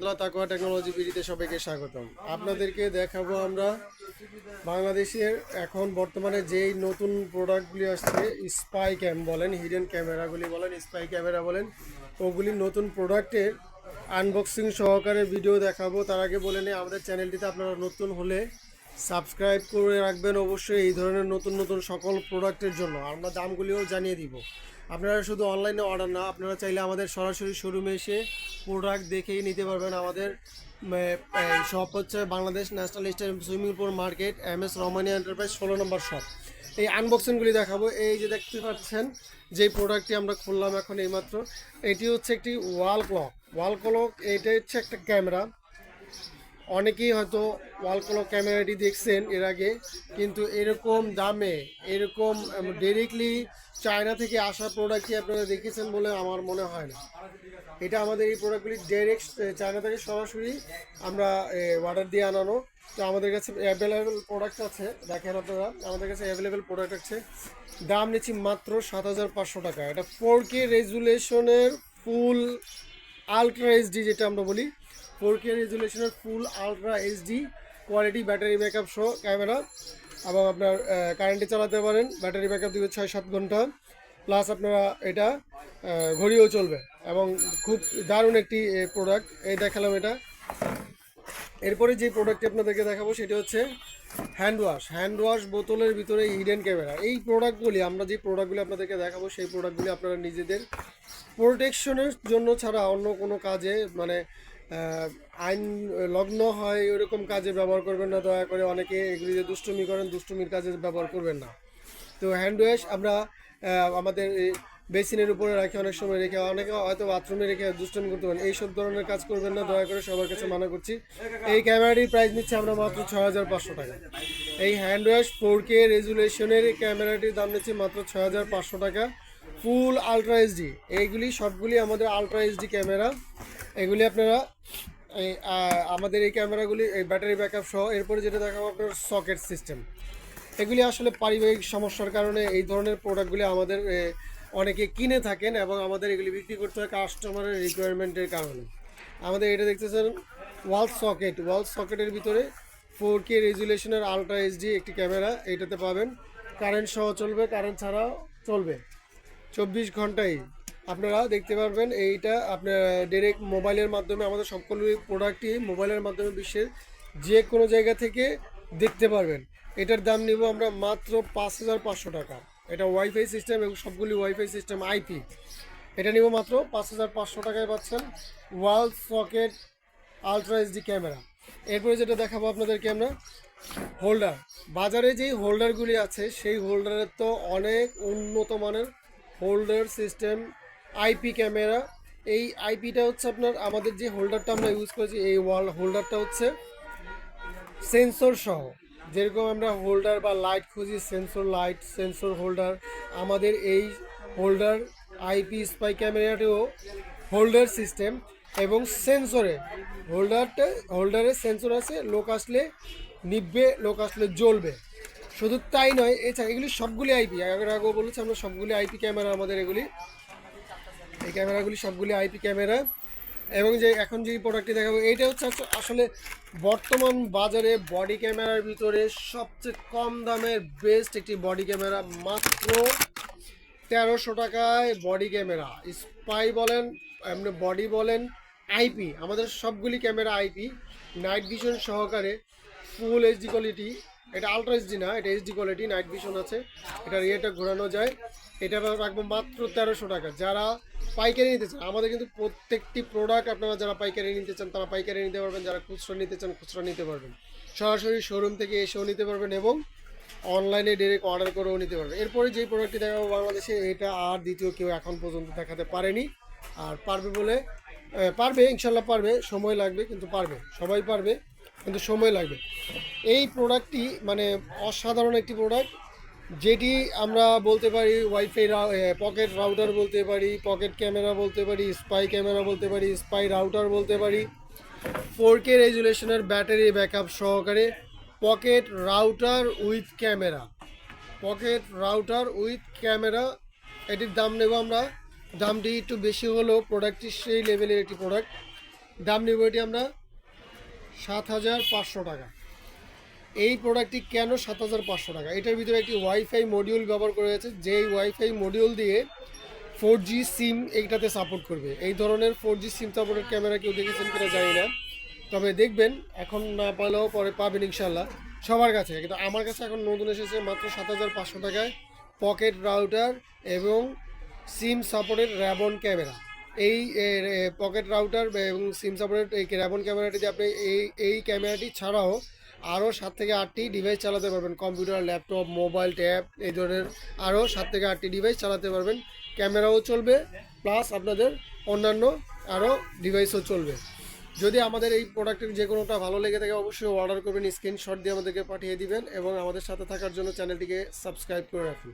রহমতুল্লাহ। তাকওয়া টেকনোলজি বিডিতে সবাইকে স্বাগতম। আপনাদেরকে দেখাবো আমরা বাংলাদেশের এখন বর্তমানে যেই নতুন প্রোডাক্টগুলি আসছে, স্পাই ক্যাম বলেন, হিডেন ক্যামেরাগুলি বলেন, স্পাই ক্যামেরা বলেন, ওগুলি নতুন প্রোডাক্টের আনবক্সিং সহকারে ভিডিও দেখাবো। তার আগে বলে নিই, আমাদের চ্যানেলটিতে আপনারা নতুন হলে সাবস্ক্রাইব করে রাখবেন অবশ্যই এই ধরনের নতুন নতুন সকল প্রোডাক্টের জন্য। আমরা দামগুলিও জানিয়ে দিব। আপনারা শুধু অনলাইনে অর্ডার না, আপনারা চাইলে আমাদের সরাসরি শোরুমে এসে প্রোডাক্ট দেখেই নিতে পারবেন। আমাদের শপ হচ্ছে Bangladesh national stadium swimming pool market, MS Rahmania enterprise 16 নম্বর শপ। এই আনবক্সিংগুলি দেখাবো। এই যে দেখতে পাচ্ছেন যে প্রোডাক্টটি আমরা খুললাম এখন এইমাত্র, এটি হচ্ছে একটি ওয়াল ক্লক। এটা হচ্ছে একটা ক্যামেরা। অনেকেই হয়তো ওয়াল ক্লক ক্যামেরাটি দেখছেন এর আগে, কিন্তু এরকম দামে, এরকম ডিরেক্টলি চায়না থেকে আসা প্রোডাক্টটি আপনারা দেখেছেন বলে আমার মনে হয় না। এটা আমাদের এই প্রোডাক্টগুলি ডাইরেক্ট চায়না থেকে সরাসরি আমরা অর্ডার দিয়ে আনানো। তো আমাদের কাছে অ্যাভেলেবেল প্রোডাক্ট আছে, দেখেন আপনারা, আমাদের কাছে অ্যাভেলেবেল প্রোডাক্ট আছে। দাম নিচ্ছি মাত্র 7,500 টাকা। এটা 4K রেজুলেশনের ফুল আলট্রা এইচডি, যেটা আমরা বলি 4K রেজুলেশনের full ultra HD quality, battery backup সহ ক্যামেরা, এবং আপনার কারেন্টে চালাতে পারেন। ব্যাটারি ব্যাকআপ দিবে 6-7 ঘন্টা, প্লাস আপনারা এটা ঘড়িও চলবে, এবং খুব দারুণ একটি প্রোডাক্ট। এই দেখালাম এটা। এরপরে যে প্রোডাক্টটি আপনাদেরকে দেখাবো সেটি হচ্ছে হ্যান্ড ওয়াশ বোতলের ভিতরে হিডেন ক্যামেরা। এই প্রোডাক্টগুলি, আমরা যে প্রোডাক্টগুলি আপনাদেরকে দেখাবো, সেই প্রোডাক্টগুলি আপনারা নিজেদের প্রোটেকশনের জন্য ছাড়া অন্য কোনো কাজে, মানে আইন লগ্ন হয় ওইরকম কাজে ব্যবহার করবেন না দয়া করে। অনেকে এগুলি যে দুষ্টুমি করেন, দুষ্টুমির কাজে ব্যবহার করবেন না। তো হ্যান্ড ওয়াশ আমরা আমাদের বেসিনের উপরে রাখি, অনেক সময় রেখে, অনেকে হয়তো বাথরুমে রেখে দুষ্টুমি করতে পারেন। এইসব ধরনের কাজ করবেন না দয়া করে, সবার কাছে মানা করছি। এই ক্যামেরাটির প্রাইস নিচ্ছে আমরা মাত্র 6,500 টাকা। এই হ্যান্ড ওয়াশ 4K রেজুলেশনের এই ক্যামেরাটির দাম নিচ্ছে মাত্র 6,500 টাকা। ফুল আলট্রা এইচডি, এইগুলি সবগুলি আমাদের আলট্রা এইচডি ক্যামেরা। এগুলি আপনারা আমাদের এই ক্যামেরাগুলি এই ব্যাটারি ব্যাকআপ সহ। এরপরে যেটা দেখাবো আপনার সকেট সিস্টেম। এগুলি আসলে পারিবারিক সমস্যার কারণে এই ধরনের প্রোডাক্টগুলি আমাদের অনেকে কিনে থাকেন, এবং আমাদের এগুলি বিক্রি করতে হয় কাস্টমারের রিকোয়ারমেন্টের কারণে। আমাদের এটা দেখতেছেন ওয়াল সকেটের ভিতরে 4K রেজুলেশনের আলট্রা এইচডি একটি ক্যামেরা। এইটাতে পাবেন কারেন্ট সহ চলবে, কারেন্ট ছাড়াও চলবে, 24 ঘন্টাই আপনারা দেখতে পারবেন। এইটা আপনার ডাইরেক্ট মোবাইলের মাধ্যমে, আমাদের সবগুলো প্রোডাক্টই মোবাইলের মাধ্যমে বিশ্বের যে কোনো জায়গা থেকে দেখতে পারবেন। এটার দাম নিব আমরা মাত্র 5,500 টাকা। এটা ওয়াইফাই সিস্টেম, এবং সবগুলি ওয়াইফাই সিস্টেম IP। এটা নিব মাত্র 5,500 টাকায় পাচ্ছেন ওয়াল সকেট আলট্রা এইচডি ক্যামেরা। এরপরে যেটা দেখাবো আপনাদেরকে আমরা হোল্ডার। বাজারে যেই হোল্ডারগুলি আছে, সেই হোল্ডারের তো অনেক উন্নত মানের হোল্ডার সিস্টেম, IP ক্যামেরা। এই IPটা হচ্ছে আপনার, আমাদের যে হোল্ডারটা আমরা ইউজ করেছি, এই হোল্ডারটা হচ্ছে সেন্সর সহ। যেরকম আমরা হোল্ডার বা লাইট খুঁজি, সেন্সর হোল্ডার, আমাদের এই হোল্ডার IP স্পাই ক্যামেরাটিও হোল্ডার সিস্টেম, এবং সেন্সরে হোল্ডারে সেন্সর আছে, লোক আসলে নিভবে, লোক আসলে জ্বলবে। শুধু তাই নয়, এছাড়া এগুলি সবগুলি IP, আগেও বলেছি আমরা, সবগুলি IP ক্যামেরা আমাদের এগুলি। এই ক্যামেরাগুলি সবগুলি IP ক্যামেরা। এবং যে এখন যে প্রোডাক্টটি দেখাবো, এইটা হচ্ছে আসলে বর্তমান বাজারে বডি ক্যামেরার ভিতরে সবচেয়ে কম দামের বেস্ট একটি বডি ক্যামেরা। মাত্র 1,300 টাকায় বডি ক্যামেরা। স্পাই বলেন, এমনি বডি বলেন, IP, আমাদের সবগুলি ক্যামেরা IP, নাইট ভিশন সহকারে, ফুল HD কোয়ালিটি। এটা আলট্রা এইচডি না, এটা HD কোয়ালিটি, নাইট ভিশন আছে। এটার ইয়েটা ঘোরানো যায়। এটা রাখবো মাত্র 1,300 টাকা। যারা পাইকারি নিতে চান, আমাদের কিন্তু প্রত্যেকটি প্রোডাক্ট আপনারা যারা পাইকারি নিতে চান তারা পাইকারি নিতে পারবেন, যারা খুচরা নিতে চান খুচরা নিতে পারবেন, সরাসরি শোরুম থেকে এসেও নিতে পারবেন, এবং অনলাইনে ডাইরেক্ট অর্ডার করেও নিতে পারবেন। এরপরে যেই প্রোডাক্টটি দেখাবো বাংলাদেশে, এটা আর দ্বিতীয় কেউ এখন পর্যন্ত দেখাতে পারেনি, আর পারবে বলে, পারবে ইনশাল্লাহ পারবে, সময় লাগবে কিন্তু পারবে, সবাই পারবে কিন্তু সময় লাগবে। এই প্রোডাক্টটি মানে অসাধারণ একটি প্রোডাক্ট, যেটি আমরা বলতে পারি ওয়াইফাই পকেট রাউটার বলতে পারি, পকেট ক্যামেরা বলতে পারি, স্পাই ক্যামেরা বলতে পারি, স্পাই রাউটার বলতে পারি। 4K রেজুলেশনের ব্যাটারি ব্যাকআপ সহকারে পকেট রাউটার উইথ ক্যামেরা। এটির দাম নেব আমরা, দামটি একটু বেশি হলেও প্রোডাক্টটি সেই লেভেলের একটি প্রোডাক্ট। দাম নেব এটি আমরা 7,500 টাকা। এই প্রোডাক্টটি কেন 7,500 টাকা? এটার ভিতরে একটি ওয়াইফাই মডিউল ব্যবহার করা হয়েছে, যেই ওয়াইফাই মডিউল দিয়ে 4G সিম এইটাতে সাপোর্ট করবে। এই ধরনের 4G সিম সাপোর্টের ক্যামেরা কেউ দেখেছেন কিনা জানি না, তবে দেখবেন, এখন না পালেও পরে পাবেন ইনশাল্লাহ সবার কাছে। কিন্তু আমার কাছে এখন নতুন এসেছে মাত্র 7,500 টাকায় পকেট রাউটার এবং সিম সাপোর্টের র্যাবন ক্যামেরা। এই পকেট রাউটার এবং সিম সাপোর্টের এই র্যাবন ক্যামেরাটি দিয়ে আপনি এই ক্যামেরাটি ছাড়াও আরও 7 থেকে 8টি ডিভাইস চালাতে পারবেন, কম্পিউটার, ল্যাপটপ, মোবাইল, ট্যাব, এই ধরনের আরও 7 থেকে 8টি ডিভাইস চালাতে পারবেন। ক্যামেরাও চলবে, প্লাস আপনাদের অন্যান্য আরও ডিভাইসও চলবে। যদি আমাদের এই প্রোডাক্টের যে কোনোটা ভালো লেগে থাকে অবশ্যই অর্ডার করবেন, স্ক্রিনশট দিয়ে আমাদেরকে পাঠিয়ে দিবেন এবং আমাদের সাথে থাকার জন্য চ্যানেলটিকে সাবস্ক্রাইব করে রাখুন।